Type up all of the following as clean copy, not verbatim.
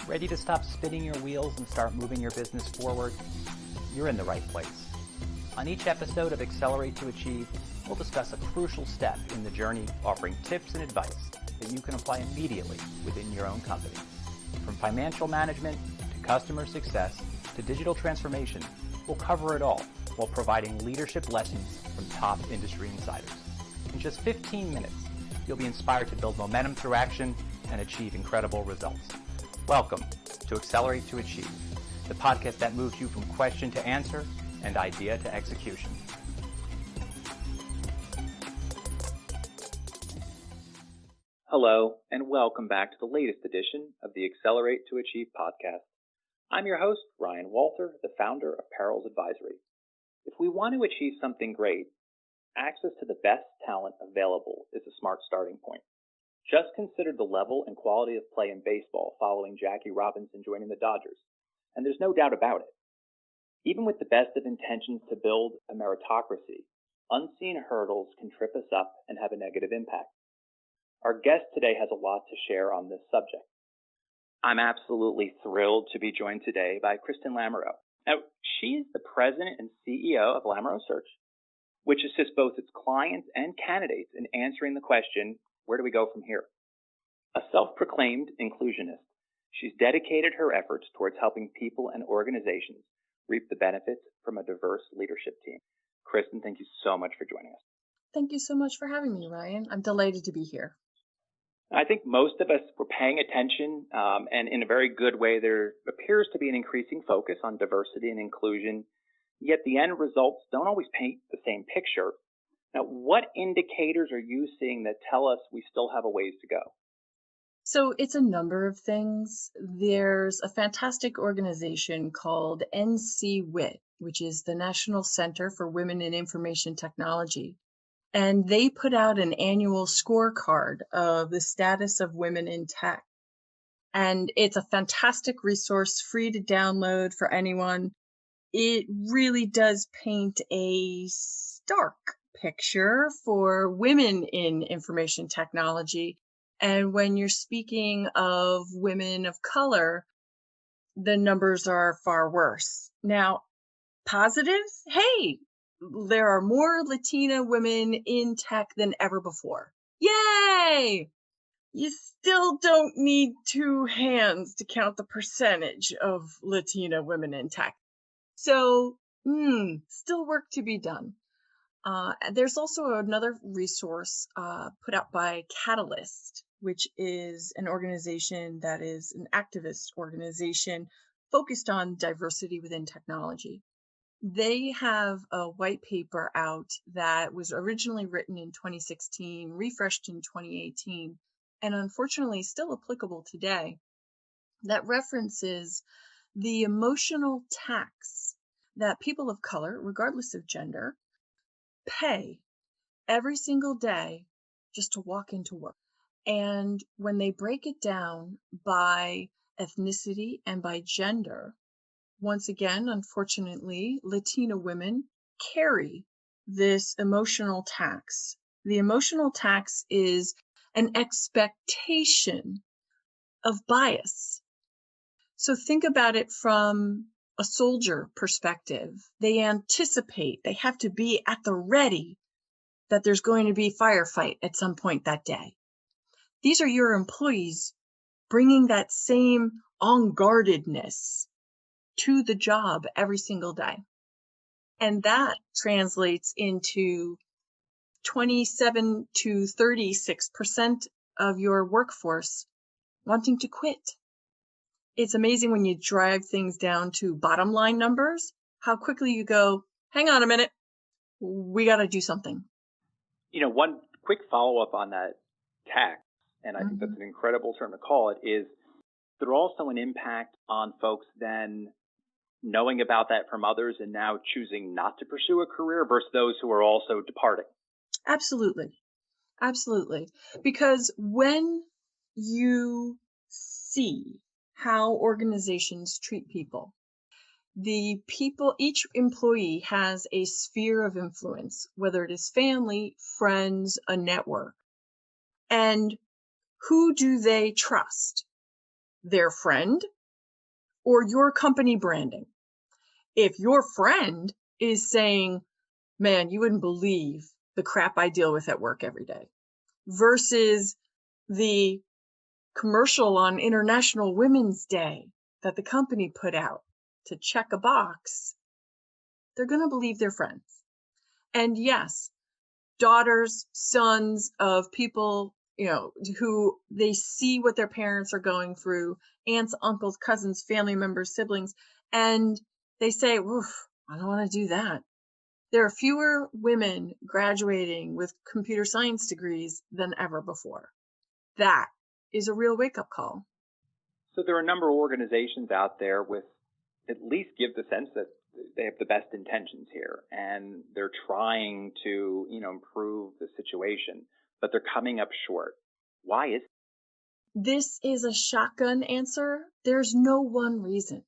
Ready to stop spinning your wheels and start moving your business forward? You're in the right place. On each episode of Accelerate to Achieve, we'll discuss a crucial step in the journey, offering tips and advice that you can apply immediately within your own company. From financial management to customer success to digital transformation, we'll cover it all while providing leadership lessons from top industry insiders. In just 15 minutes, you'll be inspired to build momentum through action and achieve incredible results. Welcome to Accelerate to Achieve, the podcast that moves you from question to answer and idea to execution. Hello, and welcome back to the latest edition of the Accelerate to Achieve podcast. I'm your host, Ryan Walter, the founder of Parrels Advisory. If we want to achieve something great, access to the best talent available is a smart starting point. Just consider the level and quality of play in baseball following Jackie Robinson joining the Dodgers, and there's no doubt about it. Even with the best of intentions to build a meritocracy, unseen hurdles can trip us up and have a negative impact. Our guest today has a lot to share on this subject. I'm absolutely thrilled to be joined today by Kristen Lamoureux. Now, she's the president and CEO of Lamoureux Search, which assists both its clients and candidates in answering the question, where do we go from here? A self-proclaimed inclusionist, she's dedicated her efforts towards helping people and organizations reap the benefits from a diverse leadership team. Kristen, thank you so much for joining us. Thank you so much for having me, Ryan. I'm delighted to be here. I think most of us were paying attention, and in a very good way, there appears to be an increasing focus on diversity and inclusion, yet the end results don't always paint the same picture. Now, what indicators are you seeing that tell us we still have a ways to go? So it's a number of things. There's a fantastic organization called NCWIT, which is the National Center for Women in Information Technology. And they put out an annual scorecard of the status of women in tech. And it's a fantastic resource, free to download for anyone. It really does paint a stark picture for women in information technology. And when you're speaking of women of color, the numbers are far worse. Now, positives, hey, there are more Latina women in tech than ever before. Yay! You still don't need two hands to count the percentage of Latina women in tech. So, still work to be done. There's also another resource put out by Catalyst, which is an organization that is an activist organization focused on diversity within technology. They have a white paper out that was originally written in 2016, refreshed in 2018, and unfortunately still applicable today, that references the emotional tax that people of color, regardless of gender, pay every single day just to walk into work. And when they break it down by ethnicity and by gender, once again, unfortunately, Latina women carry this emotional tax. The emotional tax is an expectation of bias. So think about it from a soldier perspective. They anticipate, they have to be at the ready that there's going to be a firefight at some point that day. These are your employees bringing that same on-guardedness to the job every single day. And that translates into 27 to 36% of your workforce wanting to quit. It's amazing when you drive things down to bottom line numbers, how quickly you go, hang on a minute, we got to do something. You know, one quick follow-up on that tax, and I think that's an incredible term to call it, is there also an impact on folks then knowing about that from others and now choosing not to pursue a career versus those who are also departing? Absolutely. Absolutely. Because when you see how organizations treat people, each employee has a sphere of influence, whether it is family, friends, a network. And who do they trust? Their friend or your company branding. If your friend is saying, man, you wouldn't believe the crap I deal with at work every day, versus the commercial on International Women's Day that the company put out to check a box, they're going to believe their friends. And yes, daughters, sons of people, who they see what their parents are going through, aunts, uncles, cousins, family members, siblings, and they say, oof, I don't want to do that. There are fewer women graduating with computer science degrees than ever before. That is a real wake-up call. So there are a number of organizations out there with at least give the sense that they have the best intentions here and they're trying to, improve the situation, but they're coming up short. Why is this is a shotgun answer? There's no one reason.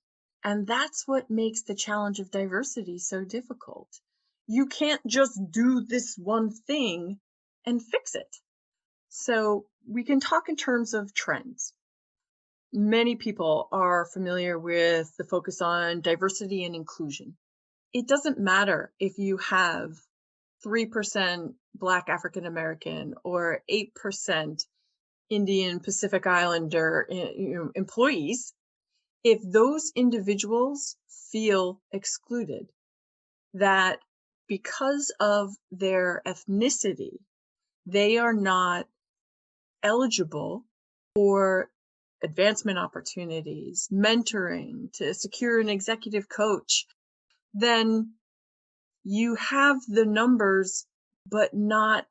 And that's what makes the challenge of diversity so difficult. You can't just do this one thing and fix it. So we can talk in terms of trends. Many people are familiar with the focus on diversity and inclusion. It doesn't matter if you have 3% Black African American or 8% Indian Pacific Islander employees. If those individuals feel excluded, that because of their ethnicity, they are not eligible for advancement opportunities, mentoring, to secure an executive coach, then you have the numbers, but not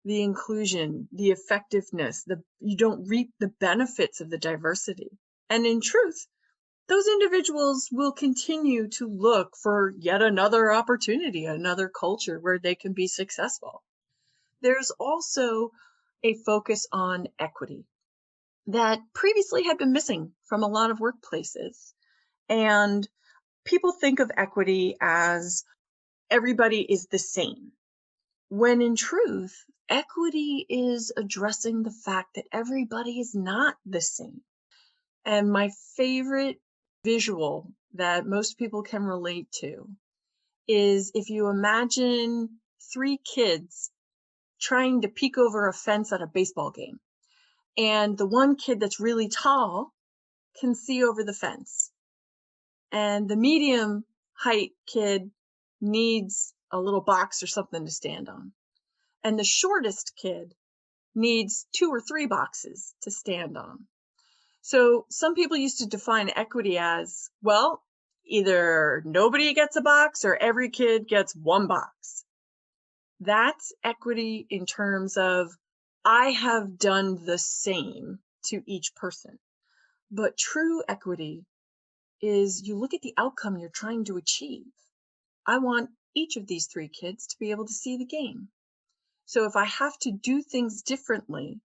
the inclusion, the effectiveness, you don't reap the benefits of the diversity. And in truth, those individuals will continue to look for yet another opportunity, another culture where they can be successful. There's also a focus on equity that previously had been missing from a lot of workplaces. And people think of equity as everybody is the same, when in truth, equity is addressing the fact that everybody is not the same. And my favorite visual that most people can relate to is if you imagine 3 kids trying to peek over a fence at a baseball game. And the one kid that's really tall can see over the fence. And the medium height kid needs a little box or something to stand on. And the shortest kid needs 2 or 3 boxes to stand on. So some people used to define equity as, well, either nobody gets a box or every kid gets 1 box. That's equity in terms of I have done the same to each person. But true equity is you look at the outcome you're trying to achieve. I want each of these 3 kids to be able to see the game. So if I have to do things differently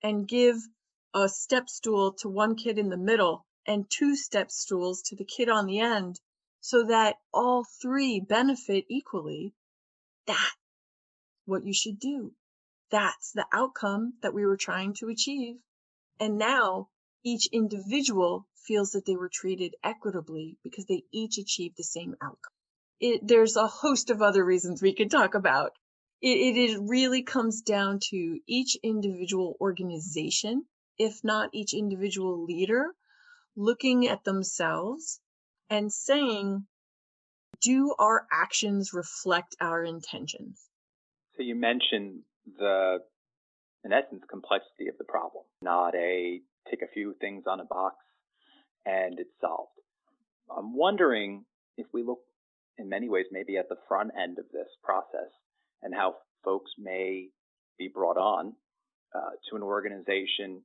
and give a step stool to one kid in the middle and 2 step stools to the kid on the end so that all 3 benefit equally, that's what you should do. That's the outcome that we were trying to achieve. And now each individual feels that they were treated equitably because they each achieved the same outcome. There's a host of other reasons we could talk about. It really comes down to each individual organization, if not each individual leader, looking at themselves and saying, do our actions reflect our intentions? So you mentioned in essence, complexity of the problem, not take a few things on a box and it's solved. I'm wondering if we look in many ways maybe at the front end of this process and how folks may be brought on to an organization.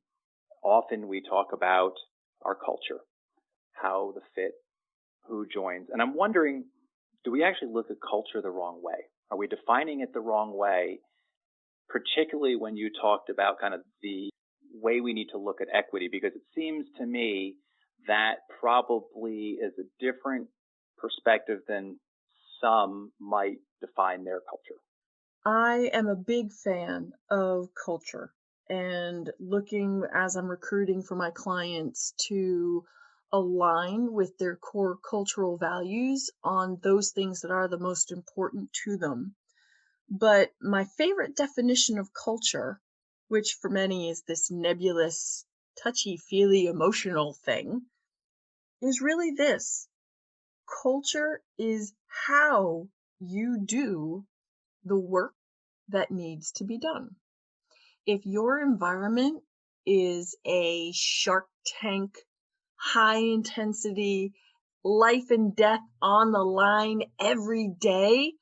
Often we talk about our culture, how the fit, who joins. And I'm wondering, do we actually look at culture the wrong way? Are we defining it the wrong way, particularly when you talked about kind of the way we need to look at equity? Because it seems to me that probably is a different perspective than some might define their culture. I am a big fan of culture and looking as I'm recruiting for my clients to align with their core cultural values on those things that are the most important to them. But my favorite definition of culture, which for many is this nebulous, touchy-feely emotional thing, is really this. Culture is how you do the work that needs to be done. If your environment is a Shark Tank, high intensity, life and death on the line every day,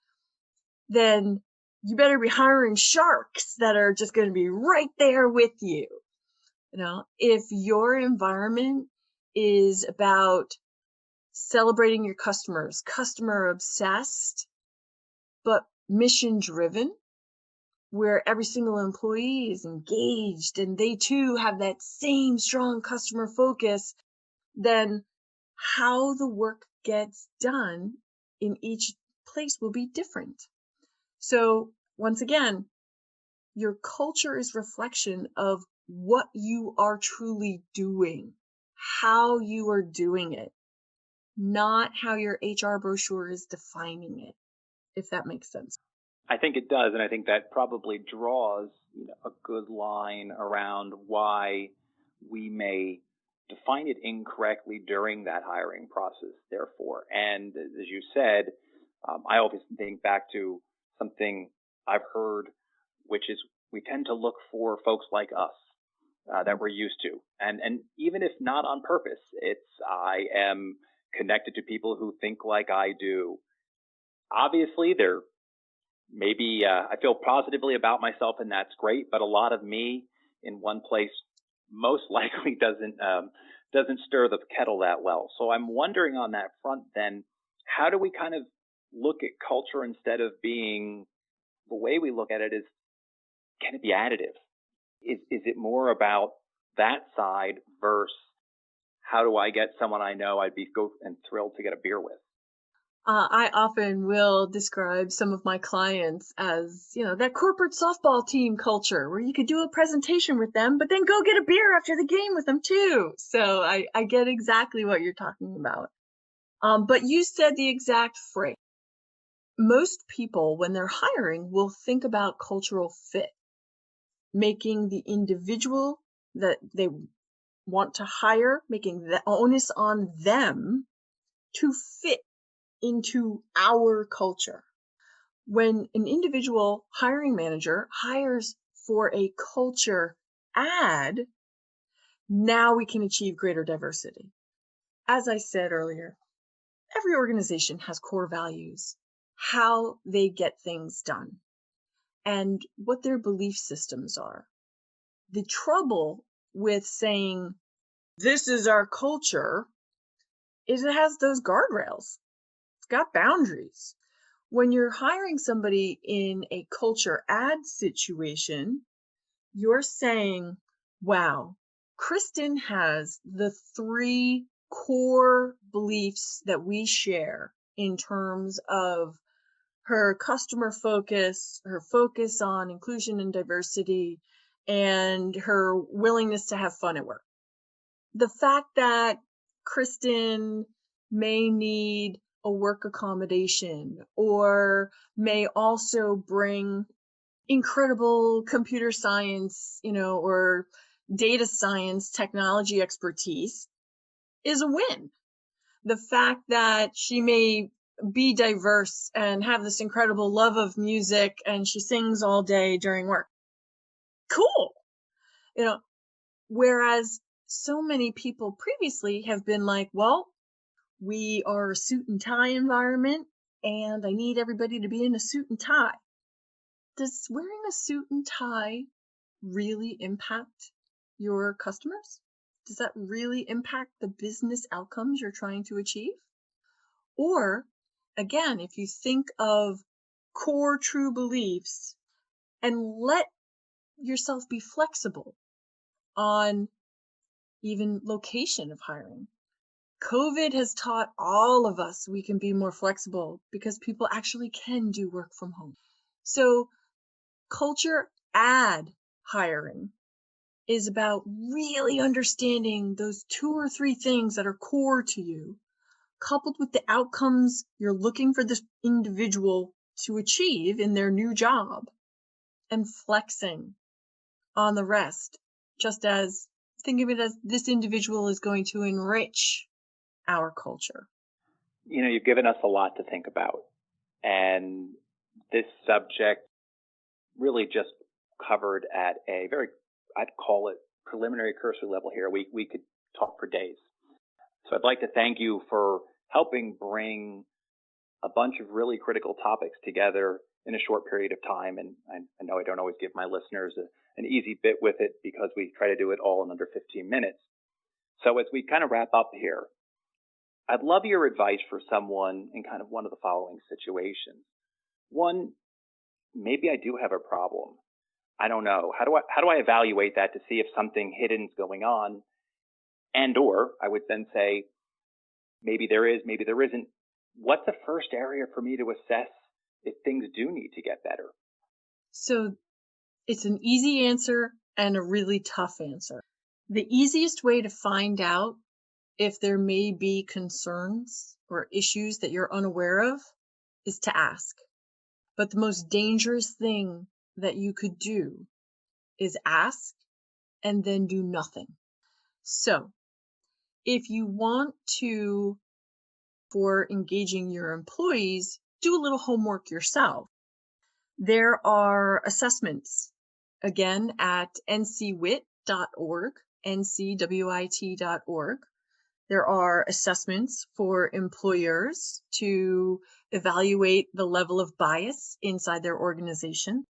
then you better be hiring sharks that are just going to be right there with you. If your environment is about celebrating your customers, customer obsessed, but mission driven, where every single employee is engaged and they too have that same strong customer focus, then how the work gets done in each place will be different. So once again, your culture is reflection of what you are truly doing, how you are doing it, not how your HR brochure is defining it, if that makes sense. I think it does, and I think that probably draws a good line around why we may define it incorrectly during that hiring process, therefore. And as you said, I always think back to something I've heard, which is we tend to look for folks like us that we're used to. And even if not on purpose, I am connected to people who think like I do. Obviously, maybe I feel positively about myself, and that's great. But a lot of me in one place most likely doesn't stir the kettle that well. So I'm wondering on that front, then, how do we kind of look at culture instead of being the way we look at it is, can it be additive? Is it more about that side versus how do I get someone I know I'd be and thrilled to get a beer with? I often will describe some of my clients as, that corporate softball team culture where you could do a presentation with them, but then go get a beer after the game with them too. So I get exactly what you're talking about. But you said the exact phrase. Most people, when they're hiring, will think about cultural fit, making the individual that they want to hire, making the onus on them to fit into our culture. When an individual hiring manager hires for a culture ad, now we can achieve greater diversity. As I said earlier, every organization has core values, how they get things done, and what their belief systems are. The trouble with saying, this is our culture, is it has those guardrails. It's got boundaries. When you're hiring somebody in a culture ad situation, you're saying, wow, Kristen has the 3 core beliefs that we share in terms of her customer focus, her focus on inclusion and diversity, and her willingness to have fun at work. The fact that Kristen may need a work accommodation or may also bring incredible computer science, or data science technology expertise is a win. The fact that she may be diverse and have this incredible love of music and she sings all day during work. Cool. Whereas so many people previously have been like, well, we are a suit and tie environment and I need everybody to be in a suit and tie. Does wearing a suit and tie really impact your customers? Does that really impact the business outcomes you're trying to achieve? Or, again, if you think of core true beliefs and let yourself be flexible on even location of hiring. COVID has taught all of us we can be more flexible because people actually can do work from home. So culture ad hiring is about really understanding those 2 or 3 things that are core to you, coupled with the outcomes you're looking for this individual to achieve in their new job, and flexing on the rest, just as think of it as this individual is going to enrich our culture. You've given us a lot to think about. And this subject really just covered at a very, I'd call it preliminary cursory level here. We could talk for days. So I'd like to thank you for helping bring a bunch of really critical topics together in a short period of time. And I know I don't always give my listeners an easy bit with it because we try to do it all in under 15 minutes. So as we kind of wrap up here, I'd love your advice for someone in kind of one of the following situations. One, maybe I do have a problem. I don't know. How do I evaluate that to see if something hidden is going on? And or I would then say, maybe there is, maybe there isn't. What's the first area for me to assess if things do need to get better? So it's an easy answer and a really tough answer. The easiest way to find out if there may be concerns or issues that you're unaware of is to ask. But the most dangerous thing that you could do is ask and then do nothing. So if you want to, for engaging your employees, do a little homework yourself. There are assessments, again, at ncwit.org, ncwit.org. There are assessments for employers to evaluate the level of bias inside their organization.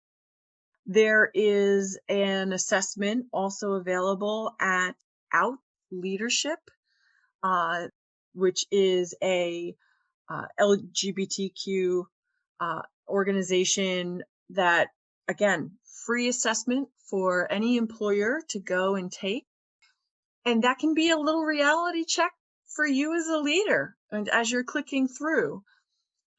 There is an assessment also available at Out Leadership, which is a LGBTQ organization that, again, free assessment for any employer to go and take. And that can be a little reality check for you as a leader and as you're clicking through.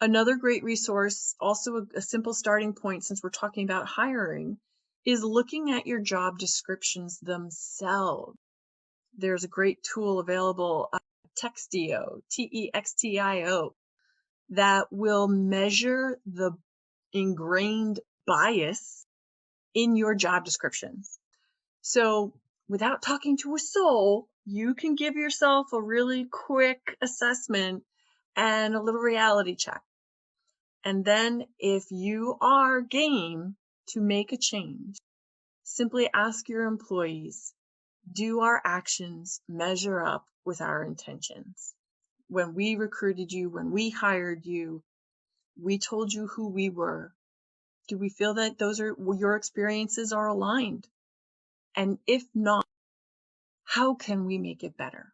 Another great resource, also a simple starting point since we're talking about hiring, is looking at your job descriptions themselves. There's a great tool available, Textio, Textio, that will measure the ingrained bias in your job descriptions. So without talking to a soul, you can give yourself a really quick assessment and a little reality check. And then if you are game to make a change, simply ask your employees, do our actions measure up with our intentions? When we recruited you, when we hired you, we told you who we were. Do we feel that those are your experiences are aligned? And if not, how can we make it better?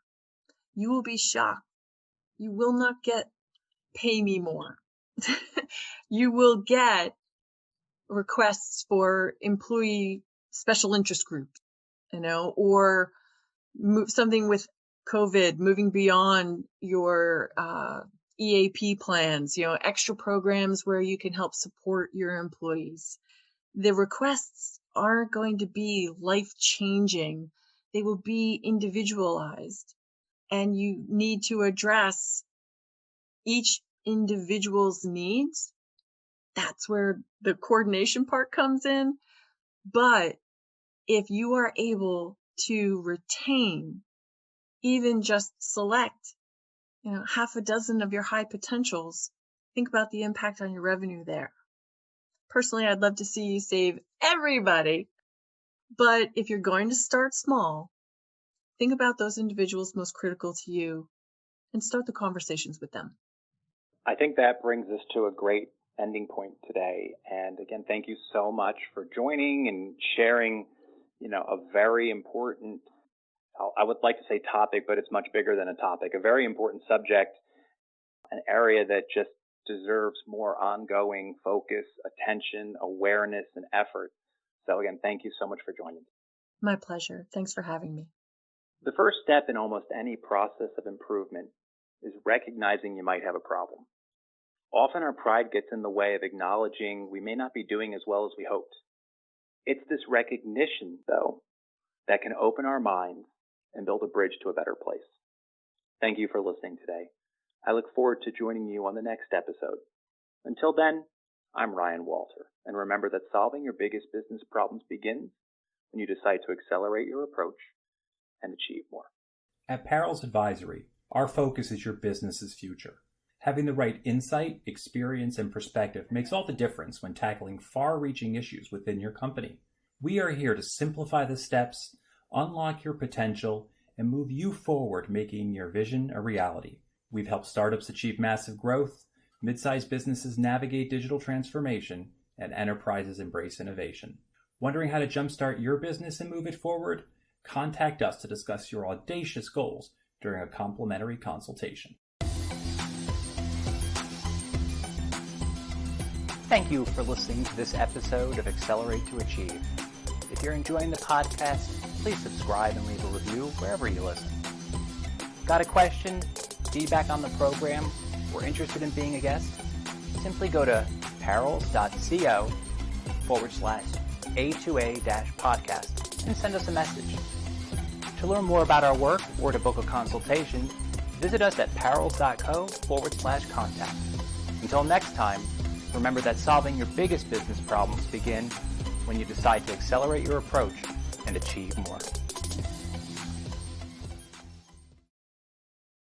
You will be shocked. You will not get pay me more. You will get requests for employee special interest groups, or something with COVID, moving beyond your EAP plans, extra programs where you can help support your employees. The requests aren't going to be life-changing. They will be individualized, and you need to address each individual's needs. That's where the coordination part comes in. But if you are able to retain, even just select, half a dozen of your high potentials, think about the impact on your revenue there. Personally, I'd love to see you save everybody. But if you're going to start small, think about those individuals most critical to you and start the conversations with them. I think that brings us to a great ending point today. And again, thank you so much for joining and sharing, a very important, I would like to say topic, but it's much bigger than a topic, a very important subject, an area that just deserves more ongoing focus, attention, awareness, and effort. So again, thank you so much for joining. My pleasure. Thanks for having me. The first step in almost any process of improvement is recognizing you might have a problem. Often our pride gets in the way of acknowledging we may not be doing as well as we hoped. It's this recognition, though, that can open our minds and build a bridge to a better place. Thank you for listening today. I look forward to joining you on the next episode. Until then, I'm Ryan Walter, and remember that solving your biggest business problems begins when you decide to accelerate your approach and achieve more. At Parrels Advisory, our focus is your business's future. Having the right insight, experience, and perspective makes all the difference when tackling far-reaching issues within your company. We are here to simplify the steps, unlock your potential, and move you forward, making your vision a reality. We've helped startups achieve massive growth, mid-sized businesses navigate digital transformation, and enterprises embrace innovation. Wondering how to jumpstart your business and move it forward? Contact us to discuss your audacious goals during a complimentary consultation. Thank you for listening to this episode of Accelerate to Achieve. If you're enjoying the podcast, please subscribe and leave a review wherever you listen. Got a question, feedback on the program, or interested in being a guest? Simply go to parrels.co/A2A-podcast and send us a message. To learn more about our work or to book a consultation, visit us at parrels.co/contact. Until next time, remember that solving your biggest business problems begin when you decide to accelerate your approach and achieve more.